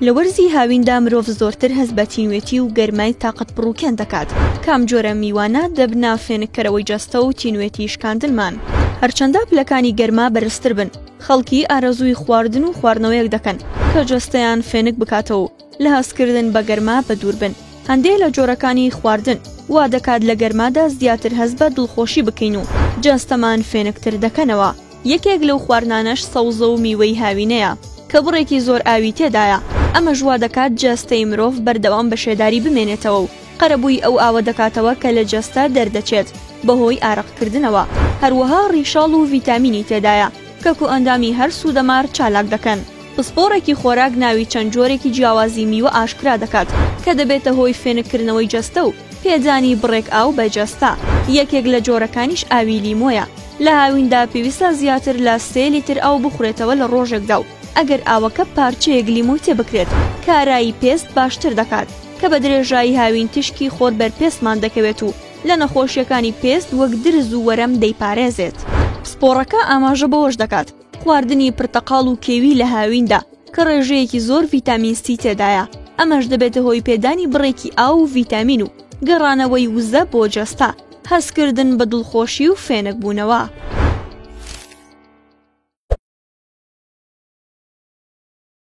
لە وەرزی هاویندا مرۆڤ زۆرتر هەست بە تینوێتی و گەرمای تاقەت بڕووکێن دەکات. کام جۆرە میوانە دەبنا فێنکەرەوەی جەستە و تینوێتی شکاندنمان. هەرچەندە پلەکانی گەرما بەرزتر بن، خەڵکی ئارەزووی خواردن و خواردنەوەیەک دەکەن کە جەستەیان فێنک بکاتەوە لە هەستکردن بە گەرما بەدوور بن. هەندێک لە جۆرەکانی خواردن وا دەکات لە گەرمادا زیاتر هەست بە دڵخۆشی بکەین و جەستەمان فێنکتر دەکەنەوە. یەکێک لەو خواردنانەش سەوزە و میوەی هاوینەیە کە بڕێکی زۆر ئاوی تێدایە. ئەمە ژوا دەکات جەستەی مرۆڤ بەردەوام بە شێداری بمێنێتەوە و قەرەبووی ئەو ئاوە دەکاتەوە کە لە جەستە دەردەچێت بەهۆی ئارەقکردنەوە. هەروەها ڕیشاڵ و ڤیتامینی تێدایە کە کو ئەندامی هەر سوودەمار چالاک دەکەن. پسپۆڕێکی خۆراک ناوی چەند جۆرێکی جیاوازی میوە ئاشکرا دەکات کە دەبێتە هۆی فێنکردنەوەی جەستە و پێدانی بڕێک ئاو بە جەستە. یەکێک لە جۆرەکانیش ئاوی لیمۆیە. لە هاویندا پێویستە زیاتر لە 3 لیتر ئاو بخورێتەوە لە ڕۆژێکدا و ئەگەر ئاوەکە پارچەیەک لیمۆی تێبکرێت کارایی پێست باشتر دەکات کە بە درێژایی هاوین تشکی خۆر بەرپێستمان دەکەوێت و لە نەخۆشیەکانی پێست وەک درز و وەرەم دەیپارێزێت. پسپۆڕەکە ئاماژە بەوەش دەکات خواردنی پرتەقاڵ و کێوی لە هاویندا کە ڕێژەیەکی زۆر ڤیتامین سی تێدایە. ئەمەش دەبێتە هۆی پێدانی بڕێکی ئاو و ڤیتامین و گەڕانەوەی وزە بۆ جەستە، هەستکردن بە دڵخۆشی و فێنک بوونەوە.